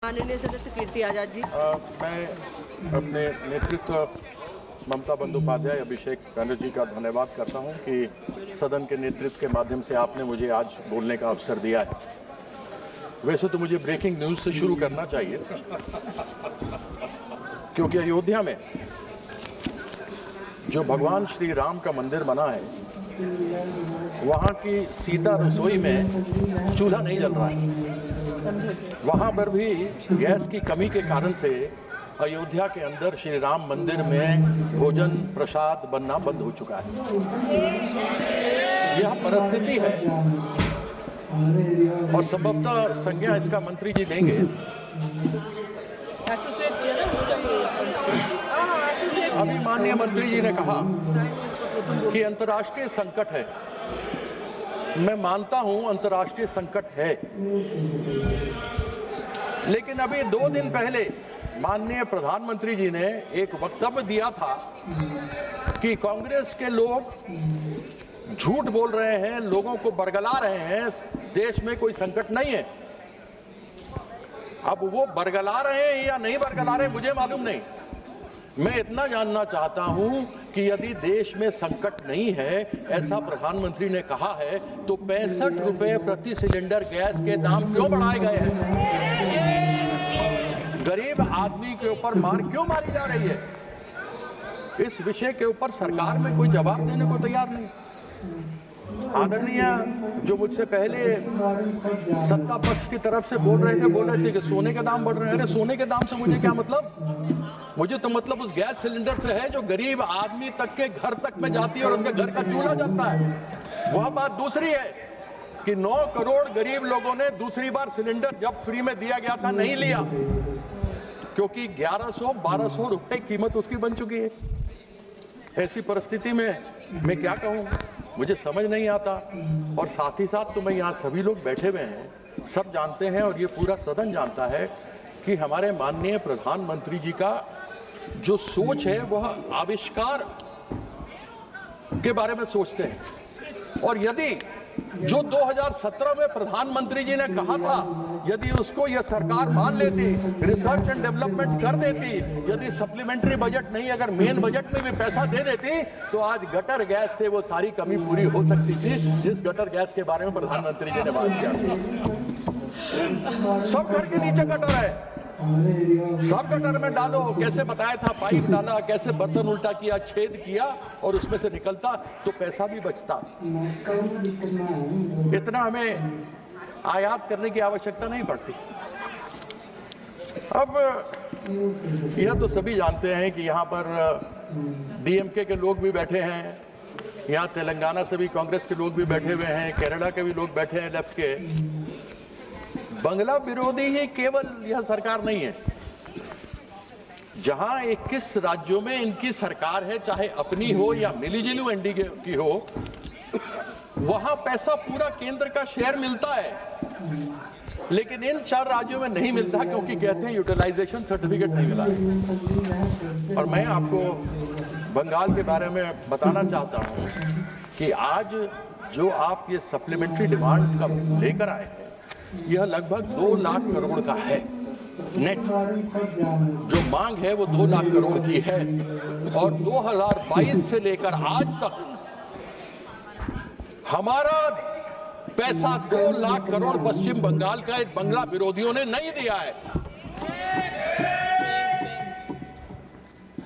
माननीय सदस्य कीर्ति आजाद जी। मैं अपने नेतृत्व ममता बंदोपाध्याय अभिषेक बनर्जी का धन्यवाद करता हूं कि सदन के नेतृत्व के माध्यम से आपने मुझे आज बोलने का अवसर दिया है। वैसे तो मुझे ब्रेकिंग न्यूज से शुरू करना चाहिए, क्योंकि अयोध्या में जो भगवान श्री राम का मंदिर बना है, वहाँ की सीता रसोई में चूल्हा नहीं जल रहा है। वहाँ पर भी गैस की कमी के कारण से अयोध्या के अंदर श्री राम मंदिर में भोजन प्रसाद बनना बंद हो चुका है। यह परिस्थिति है और संभवतः संज्ञा इसका मंत्री जी लेंगे। अभी माननीय मंत्री जी ने कहा कि अंतर्राष्ट्रीय संकट है। मैं मानता हूं अंतर्राष्ट्रीय संकट है, लेकिन अभी 2 दिन पहले माननीय प्रधानमंत्री जी ने एक वक्तव्य दिया था कि कांग्रेस के लोग झूठ बोल रहे हैं, लोगों को बरगला रहे हैं, देश में कोई संकट नहीं है। अब वो बरगला रहे हैं या नहीं बरगला रहे मुझे मालूम नहीं। मैं इतना जानना चाहता हूं कि यदि देश में संकट नहीं है, ऐसा प्रधानमंत्री ने कहा है, तो 65 रुपए प्रति सिलेंडर गैस के दाम क्यों बढ़ाए गए हैं? गरीब आदमी के ऊपर मार क्यों मारी जा रही है? इस विषय के ऊपर सरकार में कोई जवाब देने को तैयार नहीं। आदरणीय जो मुझसे पहले सत्ता पक्ष की तरफ से बोल रहे थे कि सोने के दाम बढ़ रहे हैं। अरे सोने के दाम से मुझे क्या मतलब? मुझे तो मतलब उस गैस सिलेंडर से है जो गरीब आदमी तक के घर तक में जाती है और उसके घर का चूल्हा जलता है। वह बात दूसरी है कि 9 करोड़ गरीब लोगों ने दूसरी बार सिलेंडर जब फ्री में दिया गया था नहीं लिया, क्योंकि 1100-1200 रुपए कीमत उसकी बन चुकी है। ऐसी परिस्थिति में मैं क्या कहूं, मुझे समझ नहीं आता। और साथ ही साथ तो मैं यहाँ सभी लोग बैठे हुए हैं, सब जानते हैं और ये पूरा सदन जानता है कि हमारे माननीय प्रधानमंत्री जी का जो सोच है वह आविष्कार के बारे में सोचते हैं। और यदि जो 2017 में प्रधानमंत्री जी ने कहा था, यदि उसको यह सरकार मान लेती, रिसर्च एंड डेवलपमेंट कर देती, यदि सप्लीमेंट्री बजट नहीं अगर मेन बजट में भी पैसा दे देती, तो आज गटर गैस से वो सारी कमी पूरी हो सकती थी जिस गटर गैस के बारे में प्रधानमंत्री जी ने बात किया। सब घर के नीचे गटर है, सब गटर में डालो। कैसे बताया था, पाइप डाला, कैसे बर्तन उल्टा किया, छेद किया और उसमें से निकलता तो पैसा भी बचता। इतना हमें आयात करने की आवश्यकता नहीं पड़ती। अब यह तो सभी जानते हैं कि यहाँ पर डीएमके के लोग भी बैठे हैं, यहाँ तेलंगाना से भी कांग्रेस के लोग भी बैठे हुए हैं, केरला के भी लोग बैठे हैं लेफ्ट के। बंगला विरोधी ही केवल यह सरकार नहीं है। जहां 21 राज्यों में इनकी सरकार है, चाहे अपनी हो या मिलीजुली एनडीए की हो, वहां पैसा पूरा केंद्र का शेयर मिलता है, लेकिन इन 4 राज्यों में नहीं मिलता क्योंकि कहते हैं यूटिलाइजेशन सर्टिफिकेट नहीं मिला। और मैं आपको बंगाल के बारे में बताना चाहता हूं कि आज जो आप ये सप्लीमेंट्री डिमांड का लेकर आए हैं, यह लगभग 2 लाख करोड़ का है। नेट जो मांग है वो 2 लाख करोड़ की है। और 2022 से लेकर आज तक हमारा पैसा 2 लाख करोड़ पश्चिम बंगाल का बंगला विरोधियों ने नहीं दिया है।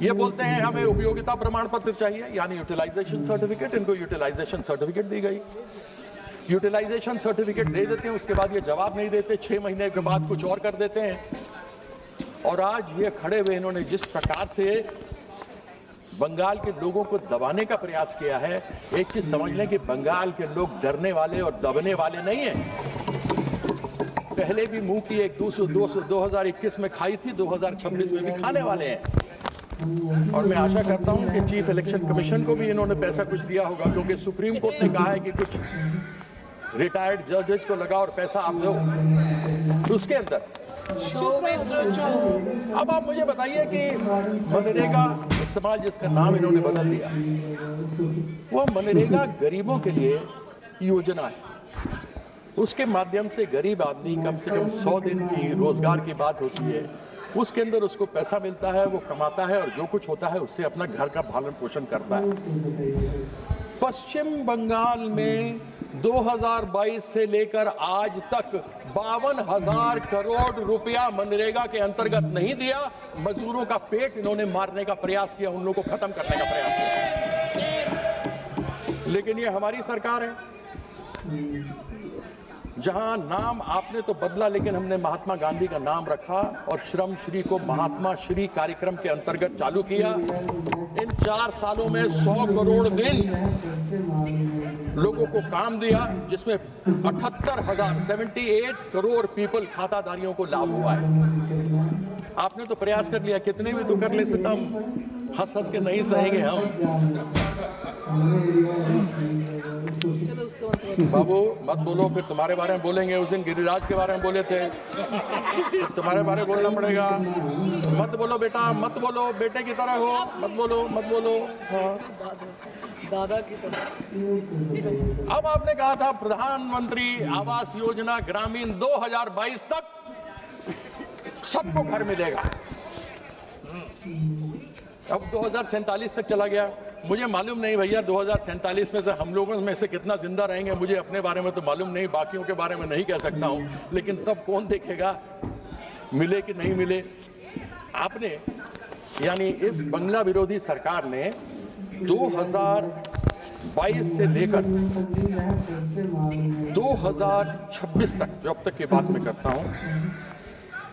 ये बोलते हैं हमें उपयोगिता प्रमाण पत्र चाहिए, यानी यूटिलाइजेशन सर्टिफिकेट। इनको यूटिलाइजेशन सर्टिफिकेट दी गई, यूटिलाइजेशन सर्टिफिकेट दे देते हैं, उसके बाद ये जवाब नहीं देते, 6 महीने के बाद कुछ और कर देते हैं। और आज ये खड़े हुए इन्होंने जिस प्रकार से बंगाल के लोगों को दबाने का प्रयास किया है, एक चीज समझ लें कि बंगाल के लोग डरने वाले और दबने वाले नहीं हैं। पहले भी मुंह की एक 2021 में खाई थी, 2026 में भी खाने वाले हैं। और मैं आशा करता हूं कि चीफ इलेक्शन कमीशन को भी इन्होंने पैसा कुछ दिया होगा, क्योंकि सुप्रीम कोर्ट ने कहा है कि कुछ रिटायर्ड जजेस को लगा और पैसा आप दो। तो उसके अंदर अब आप मुझे बताइए कि मनरेगा इस्तेमाल जिसका नाम इन्होंने बदल दिया, वो मनरेगा गरीबों के लिए योजना है। उसके माध्यम से गरीब आदमी कम से कम 100 दिन की रोजगार की बात होती है, उसके अंदर उसको पैसा मिलता है, वो कमाता है और जो कुछ होता है उससे अपना घर का पालन पोषण करता है। पश्चिम बंगाल में 2022 से लेकर आज तक 52,000 करोड़ रुपया मनरेगा के अंतर्गत नहीं दिया। मजदूरों का पेट इन्होंने मारने का प्रयास किया, उन लोगों को खत्म करने का प्रयास किया। लेकिन ये हमारी सरकार है, जहां नाम आपने तो बदला लेकिन हमने महात्मा गांधी का नाम रखा और श्रम श्री को महात्मा श्री कार्यक्रम के अंतर्गत चालू किया। इन 4 सालों में 100 करोड़ दिन लोगों को काम दिया, जिसमें 78 करोड़ पीपल खाताधारियों को लाभ हुआ है। आपने तो प्रयास कर लिया, कितने भी तो कर ले सितम, हंस हंस के नहीं सहेंगे हम। बाबू मत बोलो, फिर तुम्हारे बारे में बोलेंगे। उस दिन गिरिराज के बारे में बोले थे, तुम्हारे बारे में बोलना पड़ेगा। मत बोलो बेटा, मत बोलो, बेटे की तरह हो, मत बोलो, मत बोलो। हाँ, दादा की तरह। अब आपने कहा था प्रधानमंत्री आवास योजना ग्रामीण 2022 तक सबको घर मिलेगा। अब 2047 तक चला गया। मुझे मालूम नहीं भैया 2047 में से हम लोगों में से कितना जिंदा रहेंगे, मुझे अपने बारे में तो मालूम नहीं, बाकियों के बारे में नहीं कह सकता हूं। लेकिन तब कौन देखेगा मिले कि नहीं मिले। आपने यानी इस बंगला विरोधी सरकार ने 2022 से लेकर 2026 तक, जो अब तक की बात मैं करता हूं,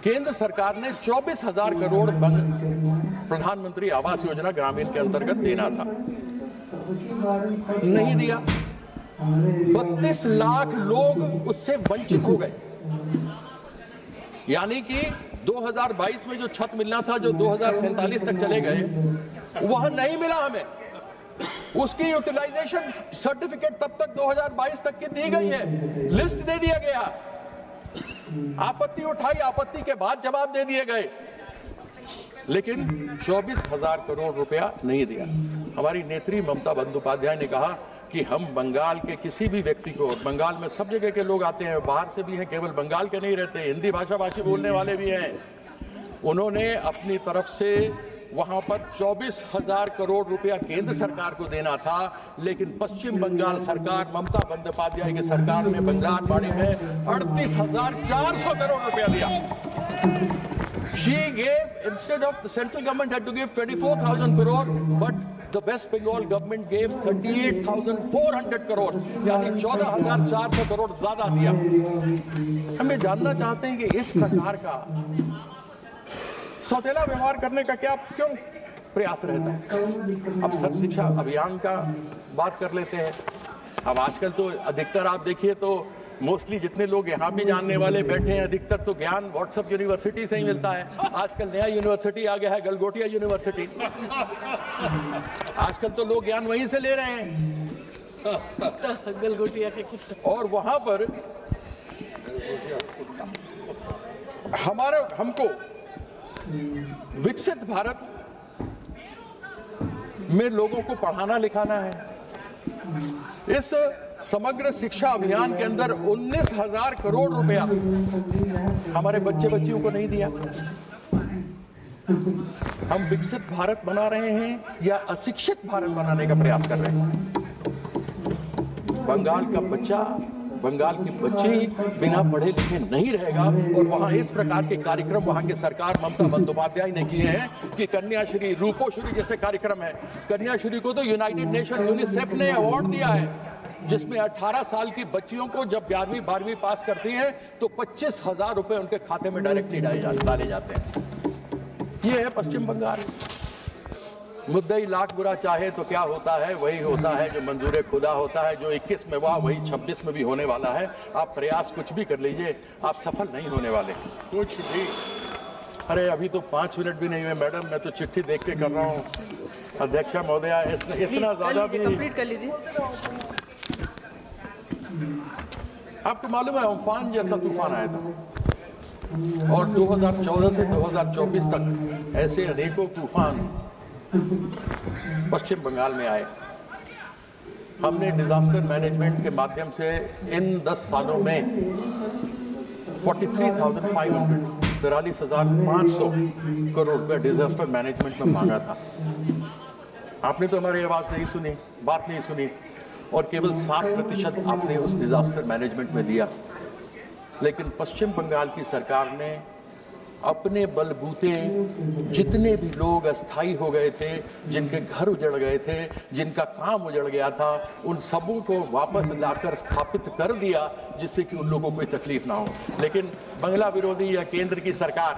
केंद्र सरकार ने 24,000 करोड़ प्रधानमंत्री आवास योजना ग्रामीण के अंतर्गत देना था, नहीं दिया। 32 लाख लोग उससे वंचित हो गए। यानी कि 2022 में जो छत मिलना था, जो 2047 तक चले गए, वह नहीं मिला हमें। उसकी यूटिलाइजेशन सर्टिफिकेट तब तक 2022 तक की दी गई है, लिस्ट दे दिया गया, आपत्ति उठाई, आपत्ति के बाद जवाब दे दिए गए, लेकिन 24,000 करोड़ रुपया नहीं दिया। हमारी नेत्री ममता बंदोपाध्याय ने कहा कि हम बंगाल के किसी भी व्यक्ति को, बंगाल में सब जगह के लोग आते हैं, बाहर से भी हैं, केवल बंगाल के नहीं रहते, हिंदी भाषा भाषी बोलने वाले भी हैं। उन्होंने अपनी तरफ से वहां पर 24,000 करोड़ रुपया केंद्र सरकार को देना था, लेकिन पश्चिम बंगाल सरकार, ममता बंदोपाध्याय की सरकार ने बंगालवाड़ी में 38,400 करोड़ रुपया दिया। She gave, instead of the central government had to give 24,000 crore, but the West Bengal government gave 38,400 crore, यानी 14,400 करोड़ ज्यादा दिया। हम ये जानना चाहते हैं कि इस प्रकार का सौतेला व्यवहार करने का क्यों प्रयास रहता है। अब सर्व शिक्षा अभियान का बात कर लेते हैं। अब आजकल तो अधिकतर आप देखिए तो मोस्टली जितने लोग यहाँ भी जानने वाले बैठे हैं, अधिकतर तो ज्ञान व्हाट्सएप यूनिवर्सिटी से ही मिलता है। आजकल नया यूनिवर्सिटी आ गया है, गलगोटिया यूनिवर्सिटी। आजकल तो लोग ज्ञान वहीं से ले रहे हैं, गलगोटिया के। और वहां पर हमको विकसित भारत में लोगों को पढ़ाना लिखाना है। इस समग्र शिक्षा अभियान के अंदर 19,000 करोड़ रुपया हमारे बच्चे बच्चियों को नहीं दिया। हम विकसित भारत बना रहे हैं या अशिक्षित भारत बनाने का प्रयास कर रहे हैं। बंगाल का बच्चा, बंगाल की बच्ची बिना पढ़े लिखे नहीं रहेगा। और वहां इस प्रकार के कार्यक्रम वहां की सरकार ममता बंदोपाध्याय ने किए हैं कि कन्याश्री, रूपोश्री जैसे कार्यक्रम है। कन्याश्री को तो यूनाइटेड नेशन यूनिसेफ ने अवार्ड दिया है, जिसमें 18 साल की बच्चियों को जब 11वीं 12वीं पास करती हैं तो 25,000 रुपए उनके खाते में डायरेक्टली डाले जाते हैं। ये है पश्चिम बंगाल। मुद्दई लाख बुरा चाहे तो क्या होता है, वही होता है जो मंजूर खुदा होता है। जो 21 में हुआ वही 26 में भी होने वाला है। आप प्रयास कुछ भी कर लीजिए, आप सफल नहीं होने वाले कुछ भी। अरे अभी तो 5 मिनट भी नहीं हुए मैडम, मैं तो चिट्ठी देख के कर रहा हूँ। अध्यक्षा महोदया, इतना ज्यादा भी कंप्लीट कर लीजिए। आपको मालूम है अम्फान जैसा तूफान आया था, और 2014 से 2024 तक ऐसे अनेकों तूफान पश्चिम बंगाल में आए। हमने डिजास्टर मैनेजमेंट के माध्यम से इन 10 सालों में 43,500 करोड़ रुपए डिजास्टर मैनेजमेंट में मांगा था। आपने तो हमारी आवाज नहीं सुनी, बात नहीं सुनी, और केवल 7% आपने उस डिजास्टर मैनेजमेंट में दिया। लेकिन पश्चिम बंगाल की सरकार ने अपने बलबूते जितने भी लोग अस्थायी हो गए थे, जिनके घर उजड़ गए थे, जिनका काम उजड़ गया था, उन सबों को वापस लाकर स्थापित कर दिया, जिससे कि उन लोगों को कोई तकलीफ ना हो। लेकिन बंगला विरोधी या केंद्र की सरकार,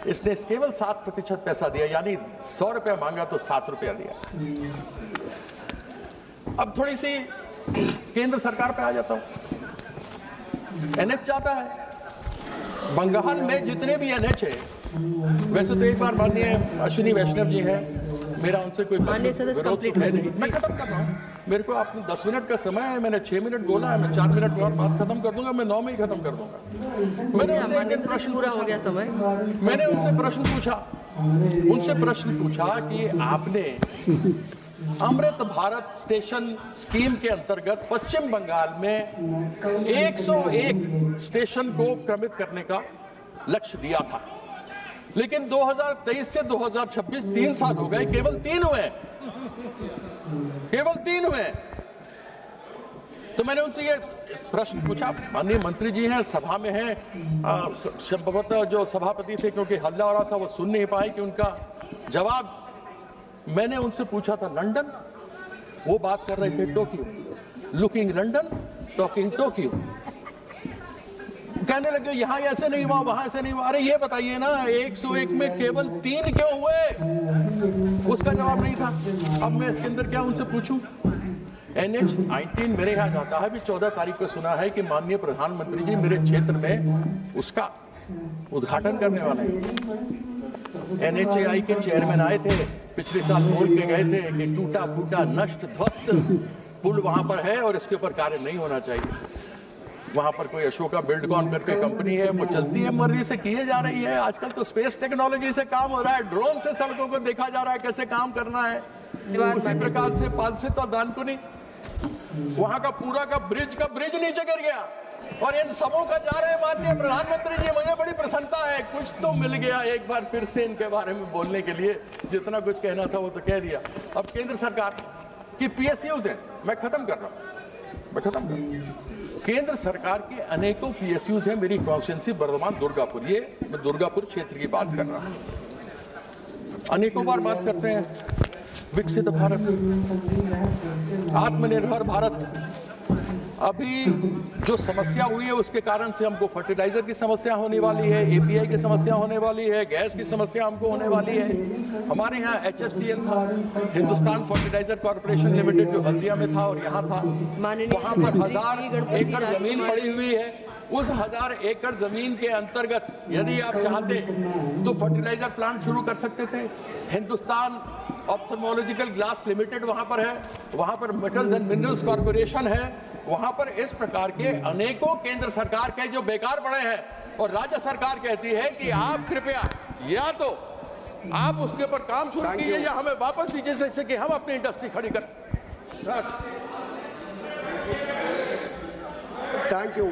इसने केवल 7% पैसा दिया, यानी 100 रुपया मांगा तो 7 रुपया दिया। अब थोड़ी सी केंद्र सरकार पे आ जाता हूं। एनएच जाता है बंगाल में, जितने भी एनएच है, वैसे तो एक बार माननीय अश्विनी वैष्णव जी हैं, मेरा उनसे कोई विरोध है नहीं। मैं खत्म कर रहा हूँ, मेरे को आपने 10 मिनट का समय है, मैंने 6 मिनट बोला है, मैं 4 मिनट में और बात खत्म कर दूंगा, मैं 9 में ही खत्म कर दूंगा। मैंने उनसे एक प्रश्न पूरा हो गया समय। मैंने उनसे प्रश्न पूछा कि आपने अमृत भारत स्टेशन स्कीम के अंतर्गत पश्चिम बंगाल में 101 स्टेशन को क्रमित करने का लक्ष्य दिया था, लेकिन 2023 से 2026 3 साल हो गए, केवल 3 हुए। तो मैंने उनसे ये प्रश्न पूछा, माननीय मंत्री जी हैं, सभा में हैं, संभवतः जो सभापति थे, क्योंकि हल्ला हो रहा था, वो सुन नहीं पाए कि उनका जवाब। मैंने उनसे पूछा था लंदन, वो बात कर रहे थे Tokyo, looking London talking Tokyo. कहने लगे यहां ऐसे नहीं हुआ, वहां ऐसे नहीं हुआ। अरे ये बताइए ना, 101 में केवल 3 क्यों हुए? उसका जवाब नहीं था। अब मैं इसके अंदर क्या उनसे पूछूं? NH 19 मेरे यहाँ जाता है, अभी 14 तारीख को सुना है कि माननीय प्रधानमंत्री जी मेरे क्षेत्र में उसका उद्घाटन करने वाले हैं। NHAI के चेयरमैन आए थे, पिछले साल बोल के गए थे कि टूटा फूटा नष्ट ध्वस्त पुल वहां पर है और इसके ऊपर कार्य नहीं होना चाहिए। वहां पर कोई अशोका बिल्डकॉन करके कंपनी है, वो चलती है, मर्जी से किए जा रही है। आजकल तो स्पेस टेक्नोलॉजी से काम हो रहा है, ड्रोन से सड़कों को देखा जा रहा है कैसे काम करना है। उसी प्रकार से पालसित और दानकुनी, वहां का पूरा का ब्रिज नीचे गिर गया, और इन सबों का जा रहे हैं माननीय प्रधानमंत्री जी। मुझे बड़ी प्रसन्नता है, कुछ तो मिल गया एक बार फिर से इनके बारे में बोलने के लिए। जितना कुछ कहना था वो तो कह दिया। अब केंद्र सरकार की PSUs है, मैं खत्म कर रहा हूं। केंद्र सरकार के अनेकों PSUs हैं। मेरी कॉन्स्टिट्यूंसी बर्धमान दुर्गापुर, ये मैं दुर्गापुर क्षेत्र की बात कर रहा हूं। अनेकों बार बात करते हैं विकसित भारत, आत्मनिर्भर भारत। अभी जो समस्या हुई है उसके कारण से हमको फर्टिलाइजर की समस्या होने वाली है, API की समस्या होने वाली है, गैस की समस्या हमको होने वाली है। हमारे यहाँ HFCL था, हिंदुस्तान फर्टिलाइजर कॉर्पोरेशन लिमिटेड, जो हल्दिया में था और यहाँ था। वहाँ पर 1000 एकड़ जमीन पड़ी हुई है। उस 1000 एकड़ जमीन के अंतर्गत यदि आप चाहते तो फर्टिलाइजर प्लांट शुरू कर सकते थे। हिंदुस्तान ऑप्थेल्मोलॉजिकल ग्लास लिमिटेड वहां पर है, वहां पर मेटल्स एंड मिनरल्स कॉर्पोरेशन है। वहां पर इस प्रकार के अनेकों केंद्र सरकार के जो बेकार पड़े हैं, और राज्य सरकार कहती है कि आप कृपया या तो आप उसके ऊपर काम शुरू कीजिए या हमें वापस दीजिए, जैसे कि हम अपनी इंडस्ट्री खड़ी कर। Thank you.